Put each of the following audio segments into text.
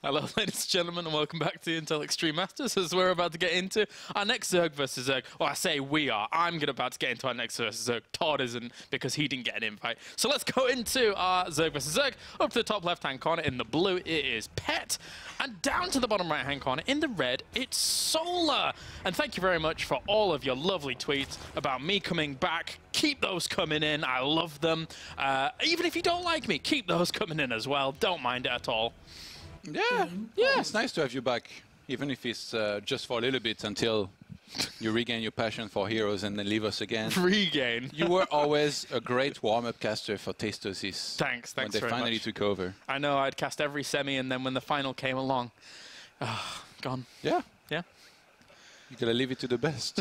Hello, ladies and gentlemen, and welcome back to the Intel Extreme Masters, as we're about to get into our next Zerg versus Zerg. Well, I say we are. I'm about to get into our next versus Zerg. Todd isn't, because he didn't get an invite. So let's go into our Zerg versus Zerg. Up to the top left-hand corner in the blue, it is Pet. And down to the bottom right-hand corner in the red, it's Solar. And thank you very much for all of your lovely tweets about me coming back. Keep those coming in. I love them. Even if you don't like me, keep those coming in as well. Don't mind it at all. Yeah, yeah, it's nice to have you back, even if it's just for a little bit until you regain your passion for heroes and then leave us again. Regain. You were always a great warm-up caster for Tastosis. Thanks when they very finally much. took over. I know, I'd cast every semi, and then when the final came along, gone. Yeah. Yeah. You gotta leave it to the best.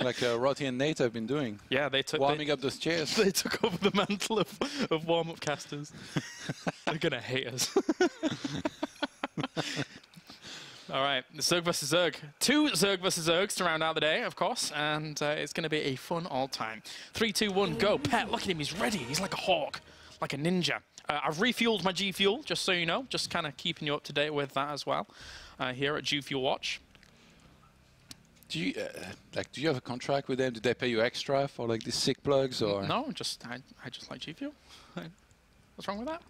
Like Rotty and Nate have been doing. Yeah, they took warming up those chairs. They took over the mantle of warm-up casters. They're gonna hate us. All right, Zerg versus Zerg. 2 Zerg versus Zergs to round out the day, of course, and it's gonna be a fun all time. 3, 2, 1, go! Pet, look at him, he's ready. He's like a hawk, like a ninja. I've refueled my G Fuel, just so you know, just kind of keeping you up to date with that as well. Here at G Fuel Watch. Do you do you have a contract with them? Did they pay you extra for like these sick plugs or? No, I just like G Fuel. What's wrong with that?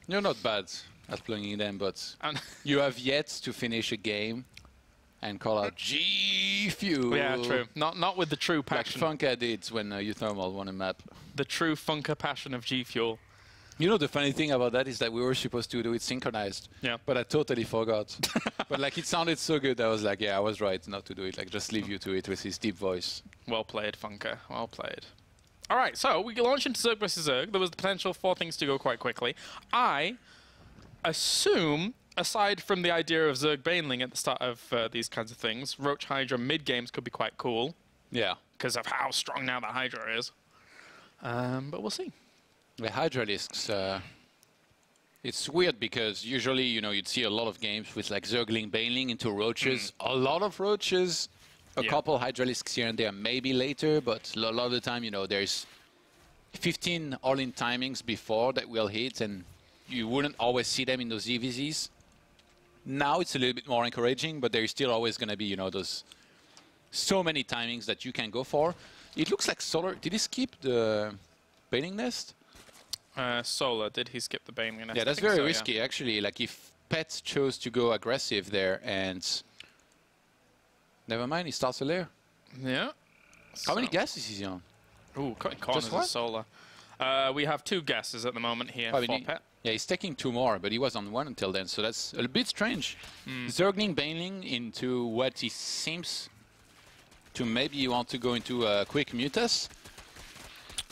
You're not bad at plugging them, but you have yet to finish a game and call out G Fuel. Yeah, true. Not with the true passion. Like Funka did when Uthermal won a map. The true Funka passion of G Fuel. You know, the funny thing about that is that we were supposed to do it synchronized. Yeah. But I totally forgot. But like, it sounded so good, I was like, yeah, I was right not to do it. Like, just leave you to it with his deep voice. Well played, Funka. Well played. All right, so we launch into Zerg versus Zerg. There was the potential for things to go quite quickly. I assume, aside from the idea of Zerg Baneling at the start of these kinds of things, Roach Hydra mid-games could be quite cool. Yeah. Because of how strong now that Hydra is. But we'll see. The Hydralisks, it's weird because usually, you know, you'd see a lot of games with like Zergling Baneling into Roaches. A lot of Roaches, a couple Hydralisks here and there, maybe later, but a lot of the time, you know, there's 15 all-in timings before that will hit, and you wouldn't always see them in those ZvZs. Now it's a little bit more encouraging, but there's still always going to be, you know, those so many timings that you can go for. It looks like Solar, did he skip the Baneling Nest? Solar, did he skip the Baneling Nest? Yeah, that's very risky, actually. Like, if Pet chose to go aggressive there and... Never mind, he starts a lair. Yeah. How many guesses is he on? Ooh, cutting corners of Solar. We have 2 guesses at the moment here for Pet. Yeah, he's taking 2 more, but he was on 1 until then, so that's a bit strange. Zergling Baneling into what he seems to maybe want to go into a quick Mutas.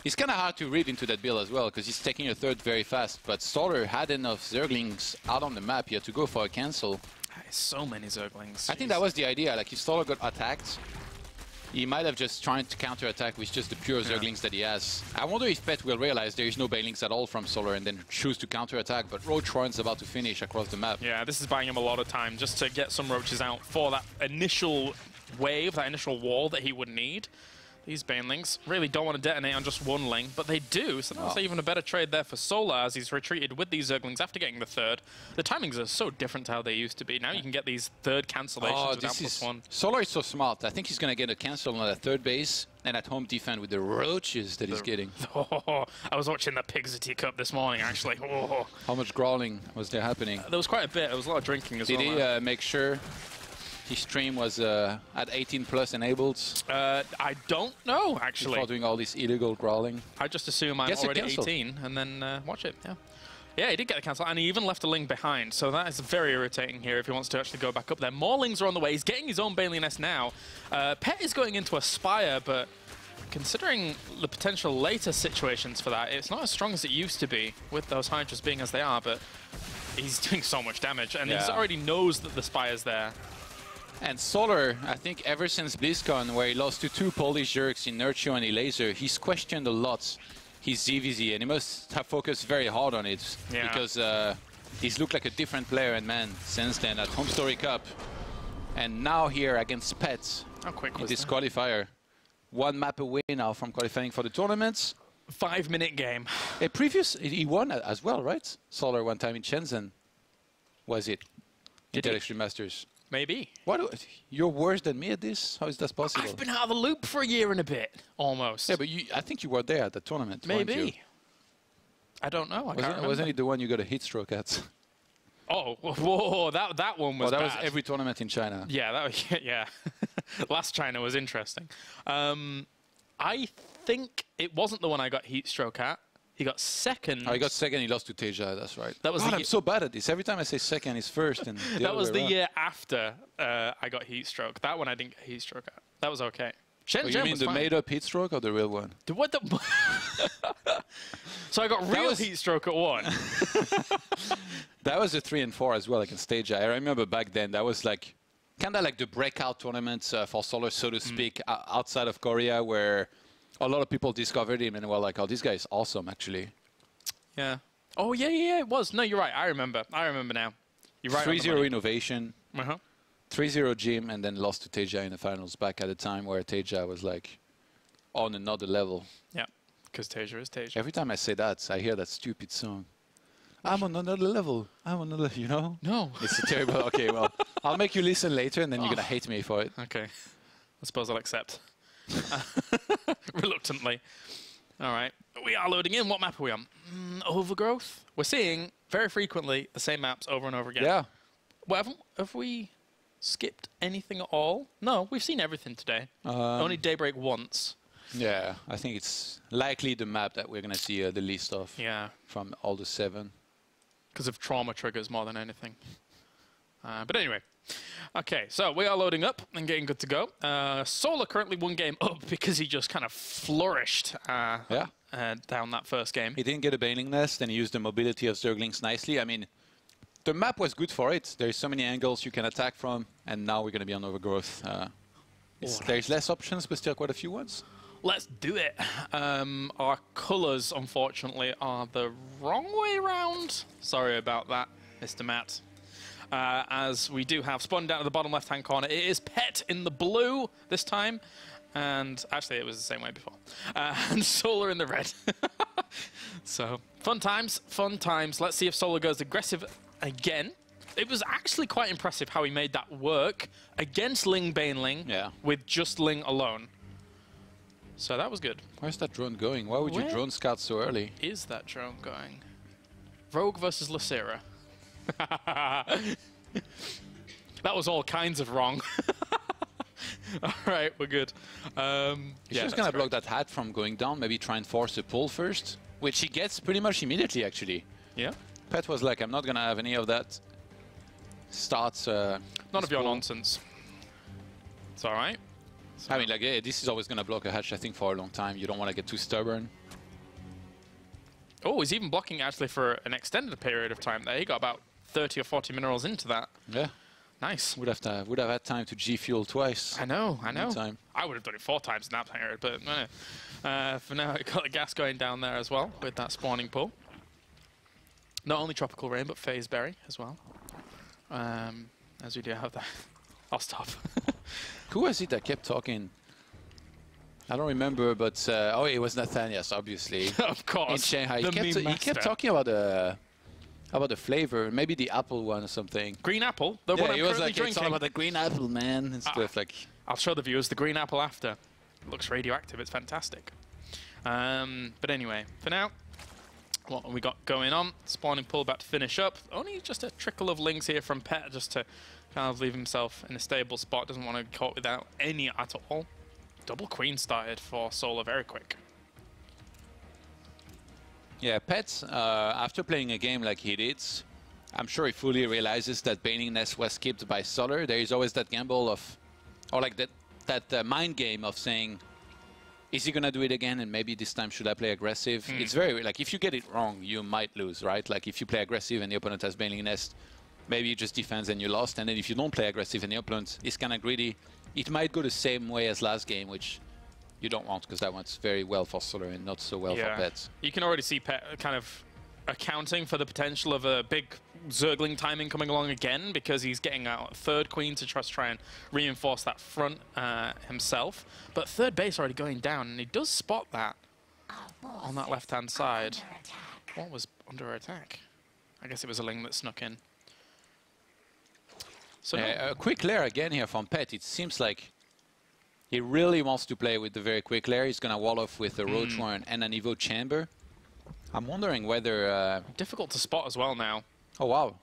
It's kind of hard to read into that build as well, because he's taking a 3rd very fast, but Solar had enough Zerglings out on the map here to go for a cancel. So many Zerglings. I think that was the idea. Like, if Solar got attacked, he might have just tried to counter-attack with just the pure Zerglings that he has. I wonder if Pet will realize there is no Banelings at all from Solar and then choose to counter-attack, but Roach Horn's about to finish across the map. Yeah, this is buying him a lot of time just to get some Roaches out for that initial wave, that initial wall that he would need. These Banelings really don't want to detonate on just one lane, but they do, so that's even a better trade there for Solar as he's retreated with these Zerglings after getting the 3rd. The timings are so different to how they used to be. Now you can get these 3rd cancellations without +1. Solar is so smart. I think he's going to get a cancel on the 3rd base and at home defend with the Roaches that he's getting. I was watching the Pigsity Cup this morning, actually. How much growling was there happening? There was quite a bit. There was a lot of drinking as well. Did he make sure his stream was at 18+ enabled? I don't know, actually. Before doing all this illegal growling. I just assume I'm already 18 and then watch it, yeah. Yeah, he did get the cancel, and he even left a Ling behind, so that is very irritating here if he wants to actually go back up there. More Lings are on the way. He's getting his own Baneling Nest now. Pet is going into a Spire, but considering the potential later situations for that, it's not as strong as it used to be, with those Hydras being as they are, but he's doing so much damage, and he already knows that the Spire's there. And Solar, I think ever since BlizzCon, where he lost to 2 Polish jerks in Nurture and Elaser, he's questioned a lot his ZvZ, and he must have focused very hard on it, because he's looked like a different player and man since then at Home Story Cup. And now here against Pet in this qualifier. 1 map away now from qualifying for the tournament. 5-minute game. He won as well, right? Solar one time in Shenzhen. Was it? Did he? Intel Extreme Masters. Maybe. What? You're worse than me at this? How is that possible? I've been out of the loop for a year and a bit, almost. Yeah, but I think you were there at the tournament, weren't you? Maybe. I don't know. Wasn't it the one you got a heat stroke at? Oh, whoa, that one was Well, that bad. was every tournament in China. Yeah, that was, yeah. Last China was interesting. I think it wasn't the one I got heat stroke at. He got second. Oh, he got second. He lost to Teja. That's right. That was God, the I'm so bad at this. Every time I say second, it's first. And that was the year after I got heat stroke. That one I didn't get heat stroke at. That was okay. Oh, you mean the made-up heat stroke or the real one? What the? So I got real heat stroke at one. That was a 3 and 4 as well against Teja. I remember back then that was like kind of like the breakout tournaments for Solar, so to speak, outside of Korea, where a lot of people discovered him and were like, "Oh, this guy is awesome, actually." Yeah. Oh yeah, it was. No, you're right. I remember now. You're right. 3-0 Innovation. 3-0 Jim, and then lost to Teja in the finals back at a time where Teja was like on another level. Yeah, because Teja is Teja. Every time I say that, I hear that stupid song. I'm on another level. I'm on another, you know? No. It's a terrible. Okay, well, I'll make you listen later, and then you're going to hate me for it. Okay. I suppose I'll accept. Reluctantly. All right. We are loading in. What map are we on? Overgrowth. We're seeing very frequently the same maps over and over again. Yeah. Well, have we skipped anything at all? No, we've seen everything today. Only Daybreak once. Yeah, I think it's likely the map that we're going to see the least of. Yeah. From all the 7. Because of trauma triggers more than anything. But anyway. Okay, so we are loading up and getting good to go. Solar currently 1 game up because he just kind of flourished down that first game. He didn't get a Baneling Nest and he used the mobility of Zerglings nicely. I mean, the map was good for it. There's so many angles you can attack from, and now we're going to be on Overgrowth. There's less options, but still quite a few ones. Let's do it. Our colours, unfortunately, are the wrong way round. Sorry about that, Mr. Matt. As we do have spun down to the bottom left-hand corner. It is Pet in the blue this time. And actually, it was the same way before. And Solar in the red. So, fun times, fun times. Let's see if Solar goes aggressive again. It was actually quite impressive how he made that work against Ling Baneling with just Ling alone. So that was good. Where's that drone going? Why would you drone scout so early? Is that drone going? Rogue versus Lacera. That was all kinds of wrong. All right, we're good. He's just going to block that hat from going down, maybe try and force a pull first, which he gets pretty much immediately, actually. Yeah. Pet was like, I'm not going to have any of that. Starts... None of your nonsense. It's all right. So I mean, like, yeah, this is always going to block a hatch, I think, for a long time. You don't want to get too stubborn. Oh, he's even blocking, actually, for an extended period of time there. He got about 30 or 40 minerals into that. Yeah. Nice. Would have had time to G-fuel twice. I know. Time. I would have done it 4 times in that period, but for now, it got the gas going down there as well with that spawning pool. Not only Tropical Rain, but Phase Berry as well. As we do have that. I'll stop. Who was it that kept talking? I don't remember, but oh, it was Nathanias, obviously. Of course. In Shanghai, he kept talking about the flavor, maybe the apple one or something. Green apple. The one I'm currently drinking. It's all about the green apple, man. And stuff like. I'll show the viewers the green apple after. It looks radioactive. It's fantastic. But anyway, for now, what have we got going on? Spawning pull about to finish up. Only just a trickle of lings here from Pet, just to kind of leave himself in a stable spot. Doesn't want to be caught without any at all. Double queen started for Solar very quick. Yeah, Pet, after playing a game like he did, I'm sure he fully realizes that Baneling Nest was skipped by Solar. There is always that gamble of, or like that mind game of saying, is he going to do it again? And maybe this time should I play aggressive? It's very, like, if you get it wrong, you might lose, right? Like, if you play aggressive and the opponent has Baneling Nest, maybe you just defend and you lost. And then if you don't play aggressive and the opponent is kind of greedy, it might go the same way as last game, which you don't want, because that one's very well for Solar and not so well for Pet. You can already see Pet kind of accounting for the potential of a big Zergling timing coming along again, because he's getting out third queen to try and reinforce that front himself. But third base already going down, and he does spot that on that left-hand side. What was under attack? I guess it was a Ling that snuck in. So A quick lair again here from Pet. It seems like he really wants to play with the very quick lair. He's going to wall off with a Roach Warren and an Evo Chamber. I'm wondering whether... difficult to spot as well now. Oh, wow.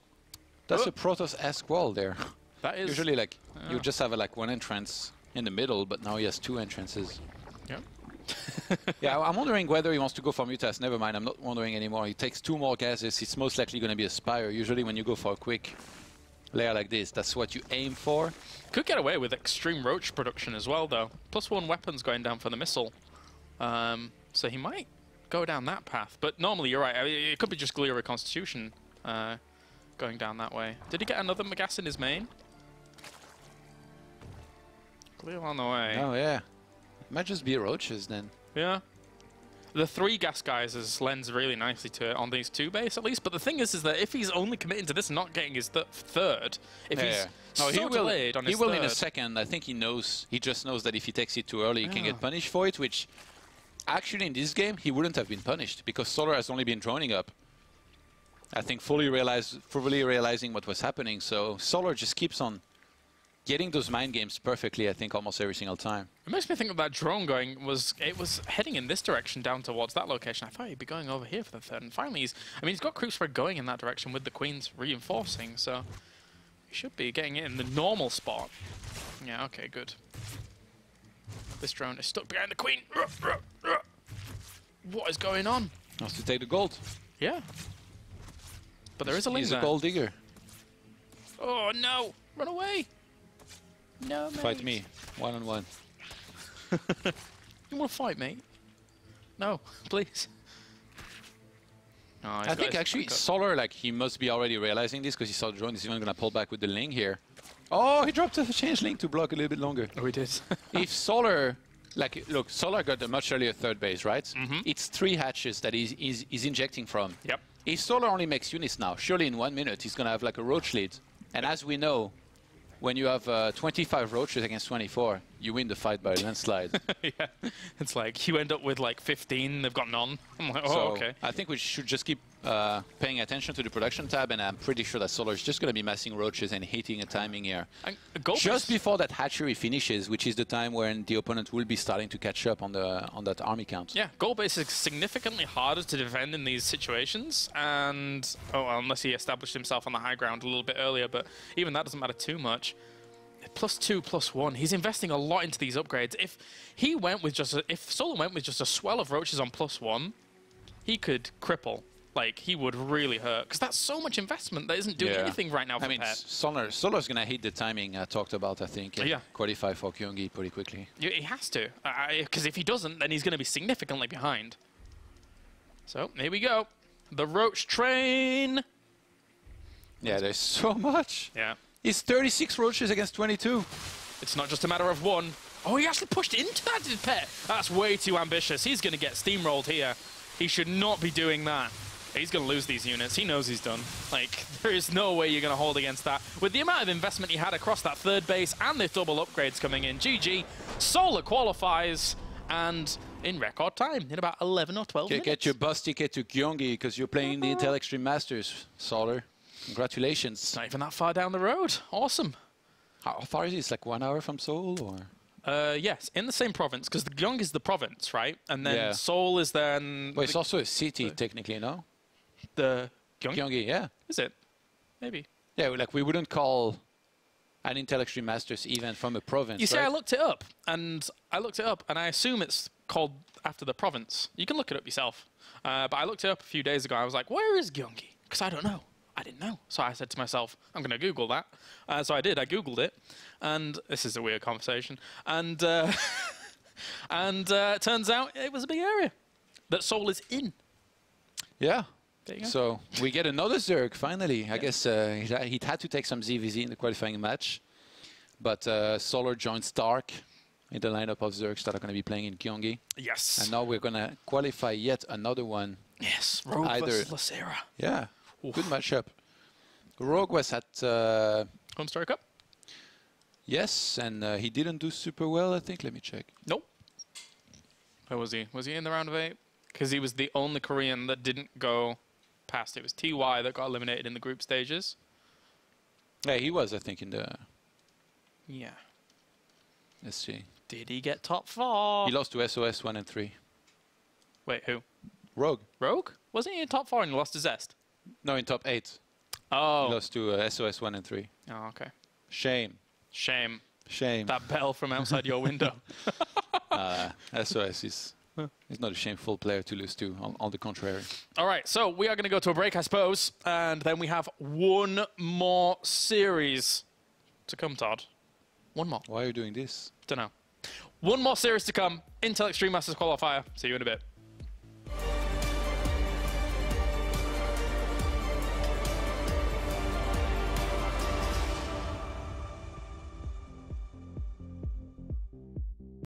That's a Protoss-esque wall there. That is... Usually, like, you just have like one entrance in the middle, but now he has two entrances. Yeah. Yeah, I'm wondering whether he wants to go for Mutas. Never mind, I'm not wondering anymore. He takes two more gases. It's most likely going to be a Spire. Usually when you go for a quick layer like this, that's what you aim for. Could get away with extreme Roach production as well, though. +1 weapons going down for the missile. So he might go down that path. But normally, you're right. I mean, it could be just Gliora Constitution going down that way. Did he get another Magas in his main? Gliora on the way. Oh, yeah. Might just be Roaches then. Yeah. The 3 gas guys lends really nicely to it on these 2 base at least. But the thing is that if he's only committing to this and not getting his third, if he's so delayed on his third... He will in a second. I think he knows. He just knows that if he takes it too early, he can get punished for it, which actually in this game, he wouldn't have been punished because Solar has only been droning up. I think fully realizing what was happening. So Solar just keeps on getting those mind games perfectly, I think, almost every single time. It makes me think of that drone going, it was heading in this direction down towards that location. I thought he'd be going over here for the third. And finally, he's got creep spread going in that direction with the Queens reinforcing, so he should be getting it in the normal spot. Yeah, okay, good. This drone is stuck behind the Queen. What is going on? Wants to take the gold. Yeah. But there is a link there. He's a gold digger. Oh, no. Run away. No, mate. Fight me, one-on-one. You want to fight, mate? No, please. Oh, I think actually Solar, like, he must be already realizing this because he saw the drone. He's even going to pull back with the Ling here. Oh, he dropped a change Ling to block a little bit longer. Oh, he did. If Solar, like, look, Solar got a much earlier third base, right? It's 3 hatches that he's injecting from. Yep. If Solar only makes units now, surely in 1 minute he's going to have like a Roach lead. And as we know, when you have 25 Roaches against 24, you win the fight by a landslide. Yeah, it's like you end up with like 15, they've got none. I'm like, oh, so okay. I think we should just keep paying attention to the production tab, and I'm pretty sure that Solar is just going to be massing Roaches and hitting a timing here. Just before that hatchery finishes, which is the time when the opponent will be starting to catch up on that army count. Yeah, gold base is significantly harder to defend in these situations, and unless he established himself on the high ground a little bit earlier, but even that doesn't matter too much. +2, +1. He's investing a lot into these upgrades. If Solar went with just a swell of Roaches on +1, he could cripple. Like, he would really hurt because that's so much investment that isn't doing anything right now for Pet. Solar's going to hit the timing I talked about, I think. Yeah. Qualify for Gyeonggi pretty quickly. Yeah, he has to. Because if he doesn't, then he's going to be significantly behind. So, here we go. The Roach train. Yeah, there's so much. Yeah. It's 36 Roaches against 22. It's not just a matter of one. Oh, he actually pushed into that, did Pet? That's way too ambitious. He's going to get steamrolled here. He should not be doing that. He's going to lose these units. He knows he's done. Like, there is no way you're going to hold against that. With the amount of investment he had across that third base and the double upgrades coming in, GG, Solar qualifies, and in record time, in about 11 or 12 minutes. Get your bus ticket to Gyeonggi because you're playing the Intel Extreme Masters, Solar. Congratulations. It's not even that far down the road. Awesome. How far is it? It's like 1 hour from Seoul, or? Yes, in the same province, because the Gyeonggi is the province, right? And then Seoul is then... Well, it's also a city, technically, no? The Gyeonggi? Gyeonggi, yeah. Is it? Maybe. Yeah, like we wouldn't call an Intel Extreme Masters event from a province, You see, right? I looked it up, and I assume it's called after the province. You can look it up yourself. But I looked it up a few days ago. I was like, where is Gyeonggi? Because I don't know. I didn't know. So I said to myself, I'm going to Google that. So I did. I Googled it. And this is a weird conversation. And turns out it was a big area that Seoul is in. Yeah. There you go. So we get another Zerg, finally. I guess he'd had to take some ZvZ in the qualifying match. But Solar joins Stark in the lineup of Zergs that are going to be playing in Gyeonggi. Yes. And now we're going to qualify yet another one. Yes. Rogue versus Lacera. Yeah. Oof. Good matchup. Rogue was at... Home Star Cup? Yes, and he didn't do super well, I think. Let me check. Nope. Where was he? Was he in the round of 8? Because he was the only Korean that didn't go past. It was TY that got eliminated in the group stages. Yeah, he was, I think, in the... Yeah. Let's see. Did he get top 4? He lost to SOS 1 and 3. Wait, who? Rogue. Rogue? Wasn't he in top 4 and lost to Zest? No, in top 8. Oh. He lost to SOS 1 and 3. Oh, okay. Shame. Shame. Shame. That bell from outside your window. SOS is... He's not a shameful player to lose to, on the contrary. All right, so we are going to go to a break, I suppose, and then we have one more series to come, Todd. One more. Why are you doing this? Don't know. One more series to come. Intel Extreme Masters Qualifier. See you in a bit.